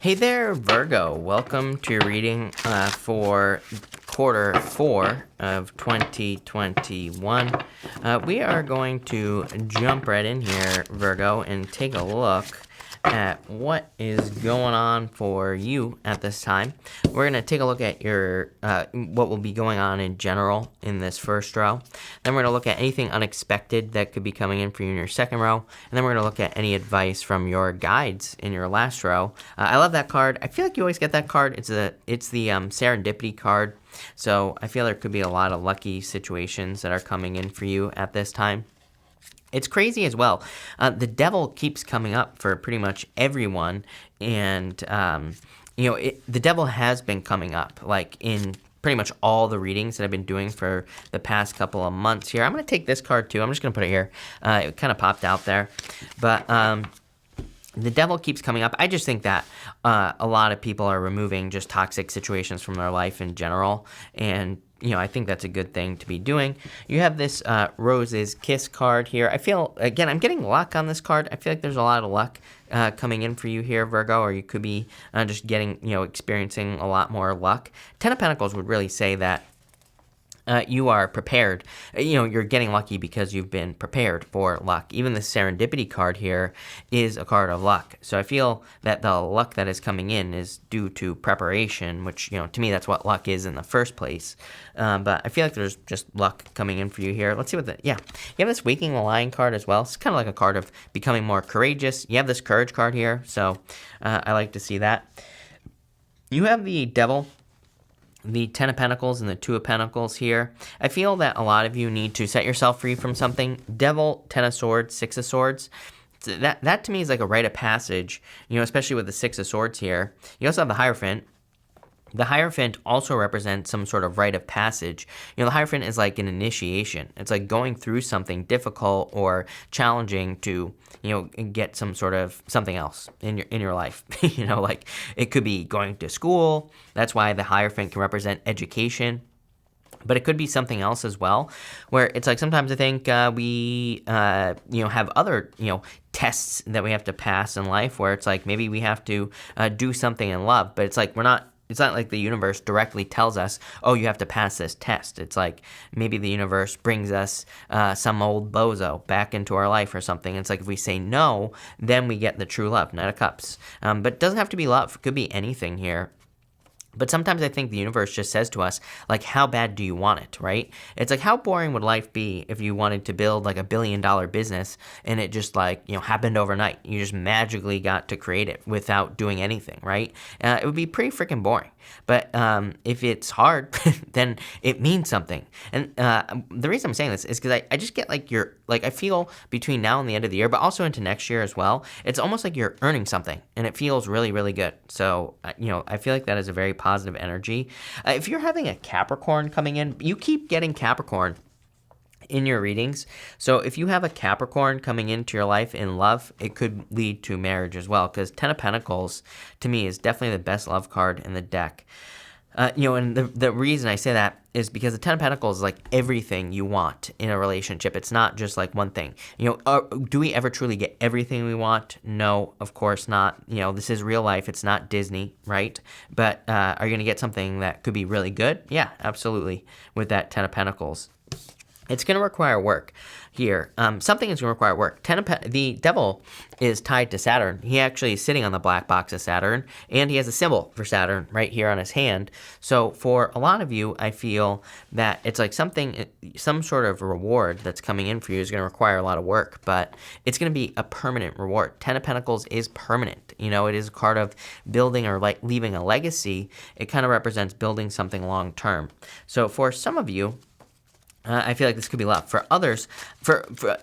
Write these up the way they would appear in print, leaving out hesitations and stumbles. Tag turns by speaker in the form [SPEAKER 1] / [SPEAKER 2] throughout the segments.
[SPEAKER 1] Hey there, Virgo. Welcome to your reading for quarter 4 of 2021. We are going to jump right in here, Virgo, and take a look at what is going on for you at this time. We're going to take a look at your what will be going on in general in this first row. Then we're going to look at anything unexpected that could be coming in for you in your second row. And then we're going to look at any advice from your guides in your last row. I love that card. I feel like you always get that card. It's the serendipity card. So I feel there could be a lot of lucky situations that are coming in for you at this time. It's crazy as well. The devil keeps coming up for pretty much everyone, and the devil has been coming up like in pretty much all the readings that I've been doing for the past couple of months here. I'm going to take this card too. I'm just going to put it here. It kind of popped out there, but the devil keeps coming up. I just think that a lot of people are removing just toxic situations from their life in general, and I think that's a good thing to be doing. You have this Rose's Kiss card here. I feel, again, I'm getting luck on this card. I feel like there's a lot of luck coming in for you here, Virgo, or you could be just getting, experiencing a lot more luck. Ten of Pentacles would really say that you are prepared. You're getting lucky because you've been prepared for luck. Even the serendipity card here is a card of luck. So I feel that the luck that is coming in is due to preparation, which, to me, that's what luck is in the first place. But I feel like there's just luck coming in for you here. Let's see you have this Waking the Lion card as well. It's kind of like a card of becoming more courageous. You have this Courage card here, so I like to see that. You have the Devil, the Ten of Pentacles, and the Two of Pentacles here. I feel that a lot of you need to set yourself free from something. Devil, Ten of Swords, Six of Swords. So that to me is like a rite of passage, especially with the Six of Swords here. You also have the Hierophant. The Hierophant also represents some sort of rite of passage. The Hierophant is like an initiation. It's like going through something difficult or challenging to, get some sort of something else in your life. Like it could be going to school. That's why the Hierophant can represent education. But it could be something else as well, where it's like sometimes I think we, have other, tests that we have to pass in life, where it's like maybe we have to do something in love, but it's like it's not like the universe directly tells us, oh, you have to pass this test. It's like maybe the universe brings us some old bozo back into our life or something. It's like if we say no, then we get the true love, Knight of Cups. But it doesn't have to be love. It could be anything here. But sometimes I think the universe just says to us, like, how bad do you want it, right? It's like, how boring would life be if you wanted to build like $1 billion business and it just happened overnight? You just magically got to create it without doing anything, right? It would be pretty freaking boring. But if it's hard, then it means something. And the reason I'm saying this is because I just get I feel between now and the end of the year, but also into next year as well, it's almost like you're earning something and it feels really, really good. So, I feel like that is a very positive energy. If you're having a Capricorn coming in, you keep getting Capricorn in your readings. So if you have a Capricorn coming into your life in love, it could lead to marriage as well, because Ten of Pentacles to me is definitely the best love card in the deck. And the reason I say that is because the Ten of Pentacles is like everything you want in a relationship. It's not just like one thing. Do we ever truly get everything we want? No, of course not. This is real life. It's not Disney, right? But are you going to get something that could be really good? Yeah, absolutely, with that Ten of Pentacles. It's going to require work here. Something is going to require work. The Devil is tied to Saturn. He actually is sitting on the black box of Saturn, and he has a symbol for Saturn right here on his hand. So for a lot of you, I feel that it's like some sort of reward that's coming in for you is going to require a lot of work, but it's going to be a permanent reward. Ten of Pentacles is permanent. It is a card of building or like leaving a legacy. It kind of represents building something long term. So for some of you, I feel like this could be love. For others,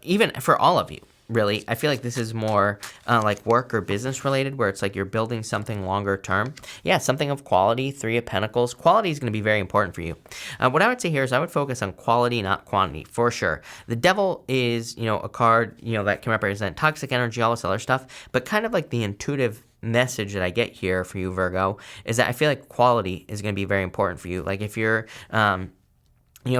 [SPEAKER 1] even for all of you, really, I feel like this is more like work or business related, where it's like you're building something longer term. Yeah, something of quality. Three of Pentacles. Quality is going to be very important for you. What I would say here is I would focus on quality, not quantity, for sure. The Devil is, a card, that can represent toxic energy, all this other stuff, but kind of like the intuitive message that I get here for you, Virgo, is that I feel like quality is going to be very important for you. Like if you're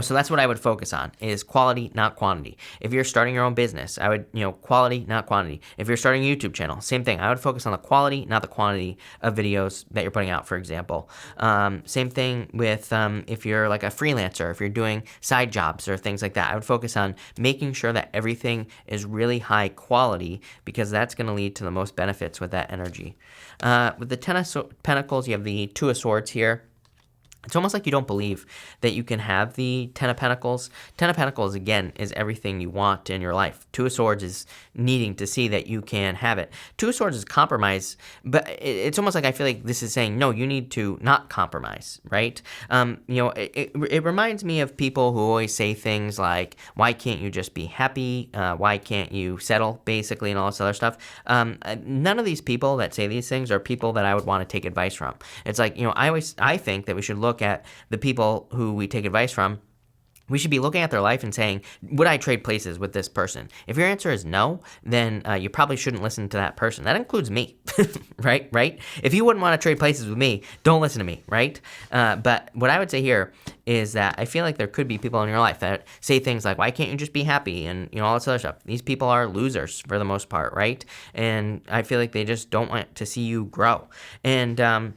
[SPEAKER 1] So that's what I would focus on, is quality, not quantity. If you're starting your own business, I would, quality, not quantity. If you're starting a YouTube channel, same thing. I would focus on the quality, not the quantity of videos that you're putting out, for example. Same thing with if you're like a freelancer, if you're doing side jobs or things like that. I would focus on making sure that everything is really high quality, because that's going to lead to the most benefits with that energy. With the Ten of Pentacles, you have the Two of Swords here. It's almost like you don't believe that you can have the Ten of Pentacles. Ten of Pentacles, again, is everything you want in your life. Two of Swords is needing to see that you can have it. Two of Swords is compromise, but it's almost like I feel like this is saying, no, you need to not compromise, right? It reminds me of people who always say things like, why can't you just be happy? Why can't you settle, basically, and all this other stuff? None of these people that say these things are people that I would want to take advice from. It's like, I think that we should look at the people who we take advice from. We should be looking at their life and saying, would I trade places with this person? If your answer is no, then you probably shouldn't listen to that person. That includes me, right? If you wouldn't want to trade places with me, don't listen to me, right? But what I would say here is that I feel like there could be people in your life that say things like, why can't you just be happy? And, all this other stuff. These people are losers for the most part, right? And I feel like they just don't want to see you grow. And,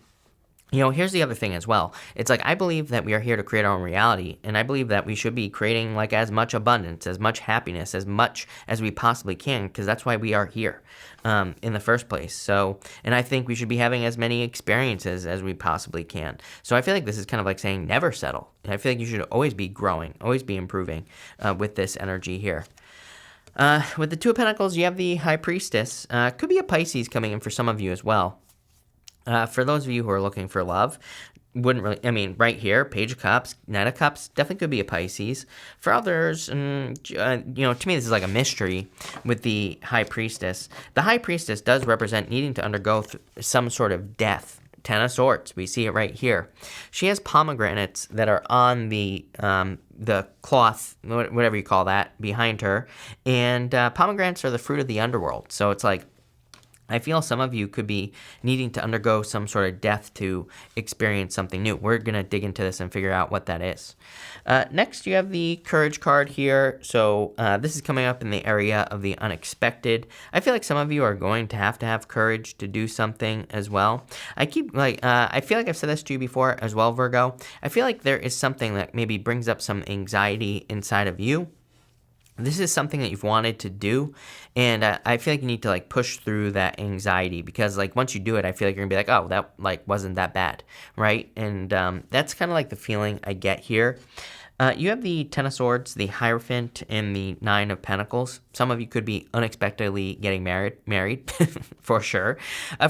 [SPEAKER 1] here's the other thing as well. It's like, I believe that we are here to create our own reality, and I believe that we should be creating like as much abundance, as much happiness, as much as we possibly can, because that's why we are here in the first place. So, and I think we should be having as many experiences as we possibly can. So I feel like this is kind of like saying never settle. And I feel like you should always be growing, always be improving with this energy here. With the Two of Pentacles, you have the High Priestess. Could be a Pisces coming in for some of you as well. For those of you who are looking for love, right here, Page of Cups, Knight of Cups, definitely could be a Pisces. For others, to me, this is like a mystery with the High Priestess. The High Priestess does represent needing to undergo some sort of death. Ten of Swords, we see it right here. She has pomegranates that are on the cloth, whatever you call that, behind her. And pomegranates are the fruit of the underworld. So it's like, I feel some of you could be needing to undergo some sort of death to experience something new. We're going to dig into this and figure out what that is. Next, you have the Courage card here. So this is coming up in the area of the unexpected. I feel like some of you are going to have courage to do something as well. I feel like I've said this to you before as well, Virgo. I feel like there is something that maybe brings up some anxiety inside of you. This is something that you've wanted to do, and I feel like you need to push through that anxiety, because once you do it, I feel like you're gonna be like, oh, that wasn't that bad, right? And that's kind of like the feeling I get here. You have the Ten of Swords, the Hierophant, and the Nine of Pentacles. Some of you could be unexpectedly getting married, for sure.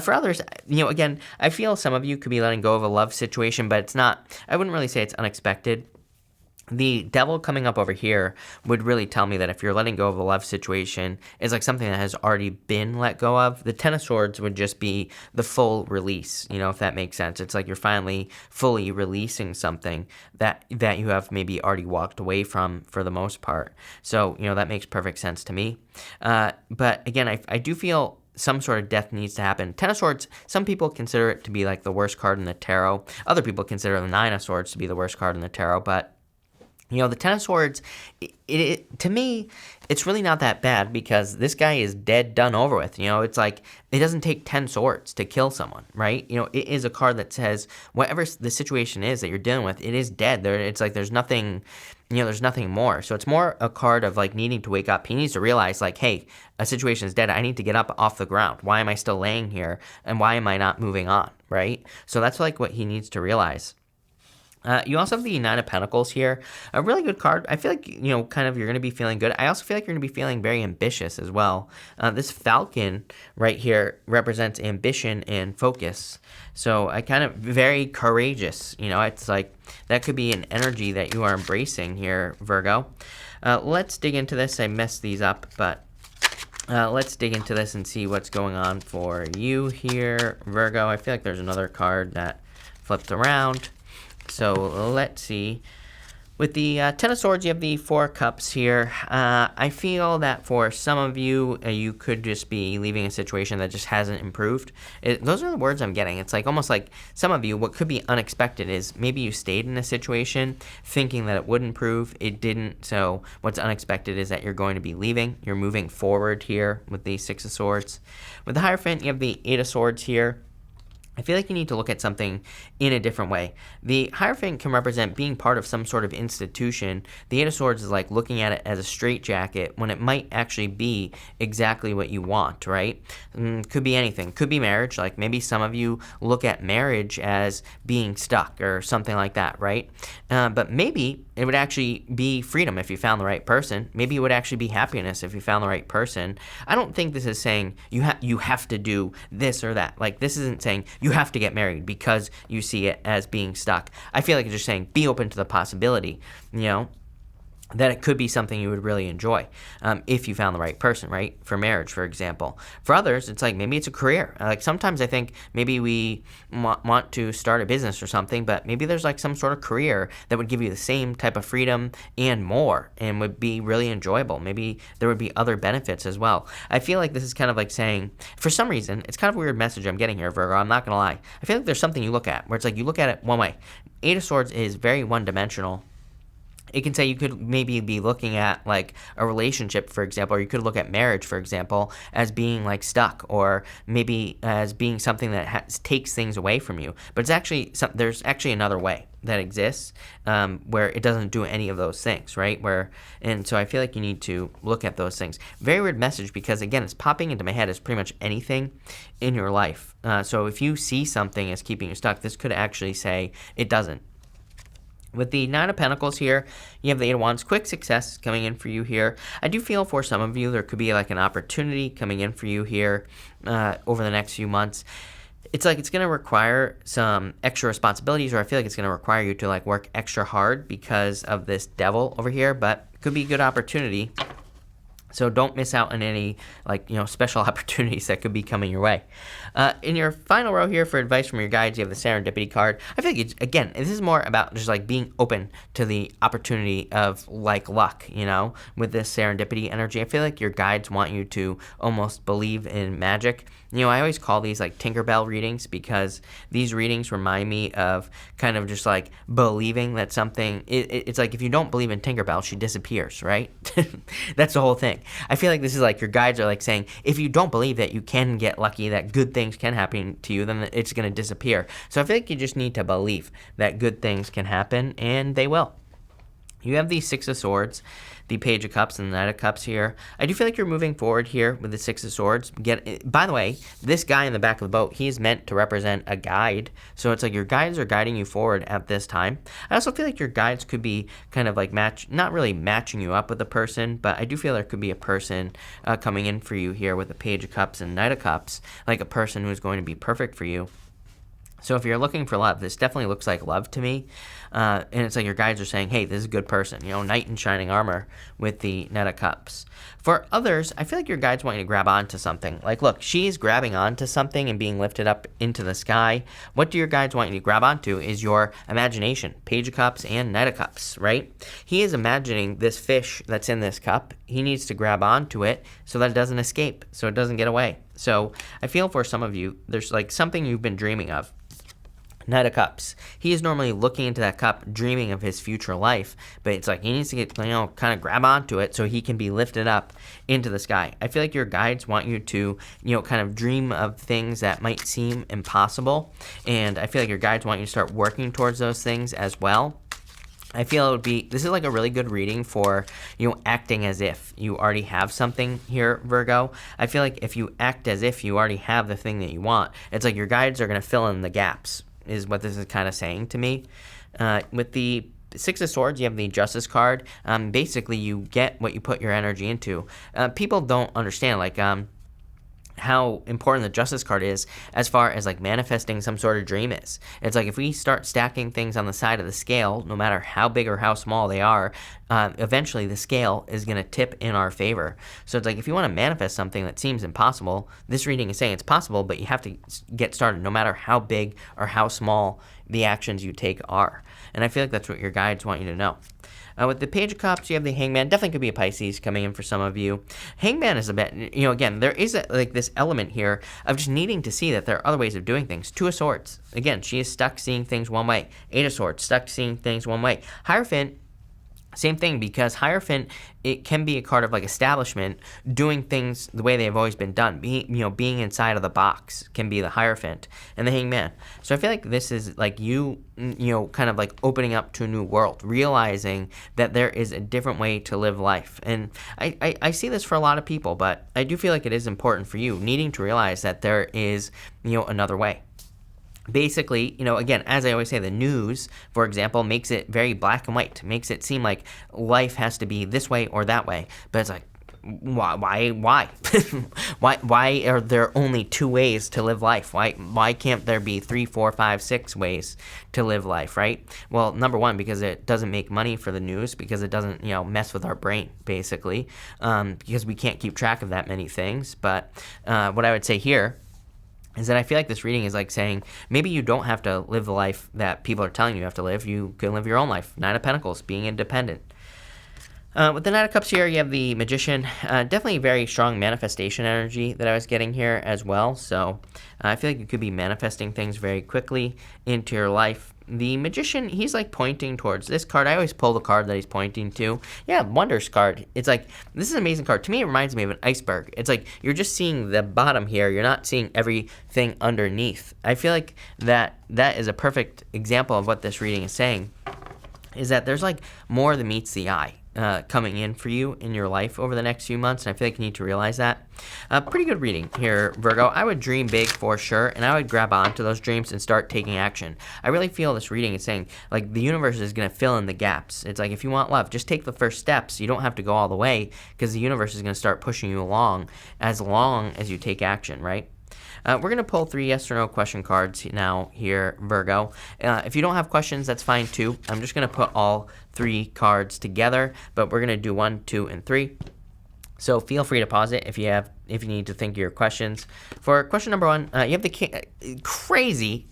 [SPEAKER 1] For others, again, I feel some of you could be letting go of a love situation, but it's not. I wouldn't really say it's unexpected. The Devil coming up over here would really tell me that if you're letting go of a love situation, it's like something that has already been let go of. The Ten of Swords would just be the full release, if that makes sense. It's like you're finally fully releasing something that you have maybe already walked away from for the most part. So, that makes perfect sense to me. But again, I do feel some sort of death needs to happen. Ten of Swords, some people consider it to be like the worst card in the tarot. Other people consider the Nine of Swords to be the worst card in the tarot, but the Ten of Swords, to me, it's really not that bad, because this guy is dead, done, over with. It's like, it doesn't take 10 swords to kill someone, right? It is a card that says whatever the situation is that you're dealing with, it is dead. It's like there's nothing, there's nothing more. So it's more a card of needing to wake up. He needs to realize hey, a situation is dead. I need to get up off the ground. Why am I still laying here? And why am I not moving on, right? So that's what he needs to realize. You also have the Nine of Pentacles here, a really good card. I feel like, you're going to be feeling good. I also feel like you're going to be feeling very ambitious as well. This Falcon right here represents ambition and focus. So I very courageous. It's like that could be an energy that you are embracing here, Virgo. Let's dig into this. I messed these up, but let's dig into this and see what's going on for you here, Virgo. I feel like there's another card that flipped around. So let's see With the Ten of Swords, you have the Four of Cups here. I feel that for some of you, you could just be leaving a situation that just hasn't improved. Those are the words I'm getting. It's like almost like some of you, what could be unexpected is maybe you stayed in a situation thinking that it would improve. It didn't. So what's unexpected is that you're going to be leaving. You're moving forward here with the Six of Swords. With the Hierophant, you have the Eight of Swords here. I feel like you need to look at something in a different way. The Hierophant can represent being part of some sort of institution. The Eight of Swords is like looking at it as a straitjacket when it might actually be exactly what you want, right? Could be anything. Could be marriage. Like maybe some of you look at marriage as being stuck or something like that, right? But maybe it would actually be freedom if you found the right person. Maybe it would actually be happiness if you found the right person. I don't think this is saying you have to do this or that. Like this isn't saying you have to get married because you see it as being stuck. I feel like it's just saying be open to the possibility, that it could be something you would really enjoy if you found the right person, right? For marriage, for example. For others, it's like maybe it's a career. Like sometimes I think maybe we want to start a business or something, but maybe there's like some sort of career that would give you the same type of freedom and more and would be really enjoyable. Maybe there would be other benefits as well. I feel like this is kind of like saying, for some reason, it's kind of a weird message I'm getting here, Virgo. I'm not going to lie. I feel like there's something you look at where it's like you look at it one way. Eight of Swords is very one-dimensional. It can say you could maybe be looking at like a relationship, for example, or you could look at marriage, for example, as being like stuck, or maybe as being something that takes things away from you. But it's actually there's actually another way that exists where it doesn't do any of those things, right? And so I feel like you need to look at those things. Very weird message because again, it's popping into my head as pretty much anything in your life. So if you see something as keeping you stuck, this could actually say it doesn't. With the Nine of Pentacles here, you have the Eight of Wands. Quick success coming in for you here. I do feel for some of you there could be like an opportunity coming in for you here over the next few months. It's like it's going to require some extra responsibilities, or I feel like it's going to require you to like work extra hard because of this devil over here, but it could be a good opportunity. So don't miss out on any special opportunities that could be coming your way. In your final row here for advice from your guides, you have the Serendipity card. I feel like, again, this is more about just like being open to the opportunity of like luck, with this Serendipity energy. I feel like your guides want you to almost believe in magic. I always call these like Tinkerbell readings because these readings remind me of kind of just like believing that something, it's like if you don't believe in Tinkerbell, she disappears, right? That's the whole thing. I feel like this is like your guides are like saying, if you don't believe that you can get lucky, that good things can happen to you, then it's going to disappear. So I feel like you just need to believe that good things can happen, and they will. You have the Six of Swords, the Page of Cups, and the Knight of Cups here. I do feel like you're moving forward here with the Six of Swords. By the way, this guy in the back of the boat, he's meant to represent a guide. So it's like your guides are guiding you forward at this time. I also feel like your guides could be kind of like not really matching you up with a person, but I do feel there could be a person coming in for you here with the Page of Cups and Knight of Cups, like a person who's going to be perfect for you. So if you're looking for love, this definitely looks like love to me. And it's like your guides are saying, hey, this is a good person. Knight in shining armor with the Knight of Cups. For others, I feel like your guides want you to grab onto something. Like, look, she's grabbing onto something and being lifted up into the sky. What do your guides want you to grab onto is your imagination. Page of Cups and Knight of Cups, right? He is imagining this fish that's in this cup. He needs to grab onto it so that it doesn't escape, so it doesn't get away. So I feel for some of you, there's like something you've been dreaming of. Knight of Cups. He is normally looking into that cup, dreaming of his future life, but it's like he needs to get, kind of grab onto it so he can be lifted up into the sky. I feel like your guides want you to, kind of dream of things that might seem impossible, and I feel like your guides want you to start working towards those things as well. I feel this is like a really good reading for, acting as if you already have something here, Virgo. I feel like if you act as if you already have the thing that you want, it's like your guides are going to fill in the gaps, is what this is kind of saying to me. With the Six of Swords, you have the Justice card. Basically, you get what you put your energy into. People don't understand, how important the Justice card is as far as like manifesting some sort of dream is. It's like if we start stacking things on the side of the scale, no matter how big or how small they are, eventually the scale is going to tip in our favor. So it's like if you want to manifest something that seems impossible, this reading is saying it's possible, but you have to get started no matter how big or how small the actions you take are. And I feel like that's what your guides want you to know. With the Page of Cups, you have the Hangman. Definitely could be a Pisces coming in for some of you. Hangman is a bit, again, there is like this element here of just needing to see that there are other ways of doing things. Two of Swords. Again, she is stuck seeing things one way. Eight of Swords, stuck seeing things one way. Hierophant, same thing, because Hierophant, it can be a card of like establishment, doing things the way they've always been done. Being inside of the box can be the Hierophant and the Hangman. So I feel like this is like you kind of like opening up to a new world, realizing that there is a different way to live life. And I see this for a lot of people, but I do feel like it is important for you, needing to realize that there is, another way. Basically, again, as I always say, the news, for example, makes it very black and white, makes it seem like life has to be this way or that way. But it's like, why? why are there only two ways to live life? Why can't there be 3, 4, 5, 6 ways to live life, right? Well, number one, because it doesn't make money for the news, because it doesn't, mess with our brain, basically, because we can't keep track of that many things. But what I would say here is that I feel like this reading is like saying maybe you don't have to live the life that people are telling you have to live. You can live your own life. Nine of Pentacles, being independent. With the Knight of Cups here, you have the Magician. Definitely very strong manifestation energy that I was getting here as well. So I feel like you could be manifesting things very quickly into your life. The Magician, he's like pointing towards this card. I always pull the card that he's pointing to. Yeah, Wonders card. It's like, this is an amazing card. To me, it reminds me of an iceberg. It's like you're just seeing the bottom here. You're not seeing everything underneath. I feel like that is a perfect example of what this reading is saying, is that there's like more than meets the eye coming in for you in your life over the next few months, and I feel like you need to realize that. Pretty good reading here, Virgo. I would dream big for sure, and I would grab onto those dreams and start taking action. I really feel this reading is saying, like, the universe is going to fill in the gaps. It's like, if you want love, just take the first steps. You don't have to go all the way, because the universe is going to start pushing you along as long as you take action, right? We're going to pull 3 yes or no question cards now here, Virgo. If you don't have questions, that's fine too. I'm just going to put all 3 cards together, but we're going to do 1, 2, and 3. So feel free to pause it if you need to think of your questions. For question number 1, you have the king. Crazy.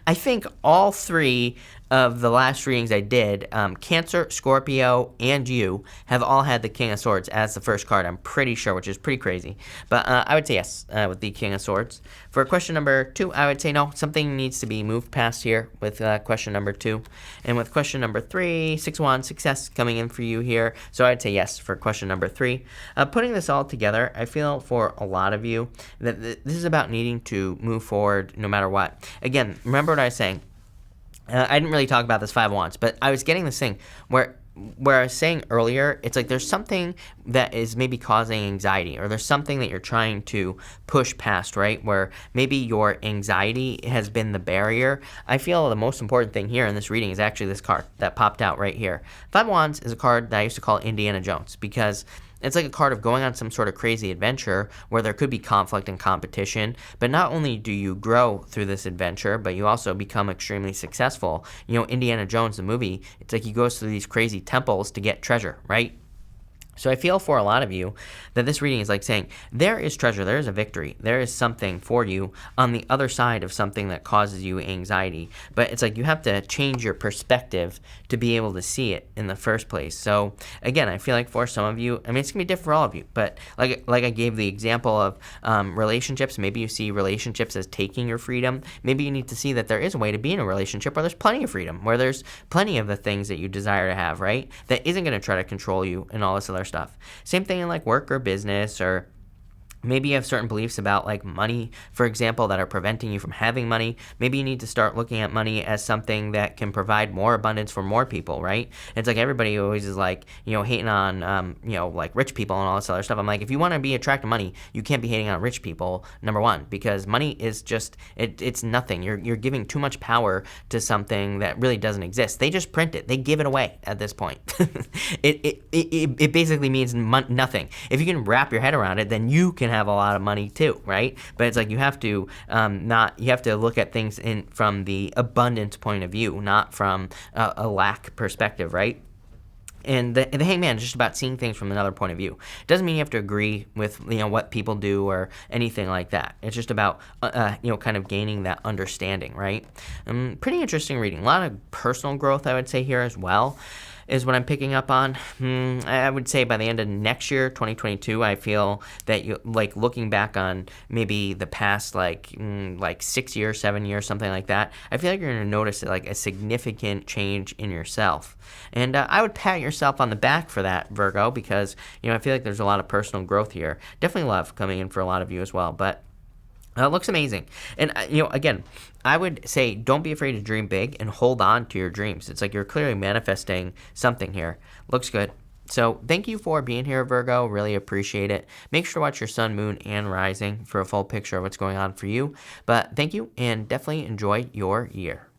[SPEAKER 1] I think all 3 of the last readings I did, Cancer, Scorpio, and you have all had the King of Swords as the first card, I'm pretty sure, which is pretty crazy. But I would say yes with the King of Swords. For question number 2, I would say no. Something needs to be moved past here with question number 2. And with question number 3, 6-1, success coming in for you here. So I'd say yes for question number 3. Putting this all together, I feel for a lot of you that this is about needing to move forward no matter what. Again, remember what I was saying. I didn't really talk about this 5 of Wands, but I was getting this thing where I was saying earlier, it's like there's something that is maybe causing anxiety, or there's something that you're trying to push past, right? Where maybe your anxiety has been the barrier. I feel the most important thing here in this reading is actually this card that popped out right here. 5 of Wands is a card that I used to call Indiana Jones, because it's like a card of going on some sort of crazy adventure where there could be conflict and competition, but not only do you grow through this adventure, but you also become extremely successful. Indiana Jones, the movie, it's like he goes through these crazy temples to get treasure, right? So I feel for a lot of you that this reading is like saying, there is treasure, there is a victory, there is something for you on the other side of something that causes you anxiety. But it's like you have to change your perspective to be able to see it in the first place. So again, I feel like for some of you, I mean, it's going to be different for all of you, but like I gave the example of relationships, maybe you see relationships as taking your freedom. Maybe you need to see that there is a way to be in a relationship where there's plenty of freedom, where there's plenty of the things that you desire to have, right? That isn't going to try to control you and all this other stuff. Same thing in like work or business, or maybe you have certain beliefs about like money, for example, that are preventing you from having money. Maybe you need to start looking at money as something that can provide more abundance for more people, right? It's like everybody always is like, hating on, like rich people and all this other stuff. I'm like, if you want to be attracted to money, you can't be hating on rich people, number one, because money is just, it's nothing. You're giving too much power to something that really doesn't exist. They just print it. They give it away at this point. It basically means nothing. If you can wrap your head around it, then you can have a lot of money too, right? But it's like you have to you have to look at things from the abundance point of view, not from a lack perspective, right? And the hangman is just about seeing things from another point of view. It doesn't mean you have to agree with what people do or anything like that. It's just about kind of gaining that understanding, right? Pretty interesting reading. A lot of personal growth, I would say, here as well, is what I'm picking up on. I would say by the end of next year, 2022, I feel that you looking back on maybe the past 6 years, 7 years, something like that. I feel like you're gonna notice a significant change in yourself, and I would pat yourself on the back for that, Virgo, because I feel like there's a lot of personal growth here. Definitely love coming in for a lot of you as well, but. It looks amazing. And, again, I would say don't be afraid to dream big and hold on to your dreams. It's like you're clearly manifesting something here. Looks good. So thank you for being here, Virgo. Really appreciate it. Make sure to watch your sun, moon, and rising for a full picture of what's going on for you. But thank you, and definitely enjoy your year.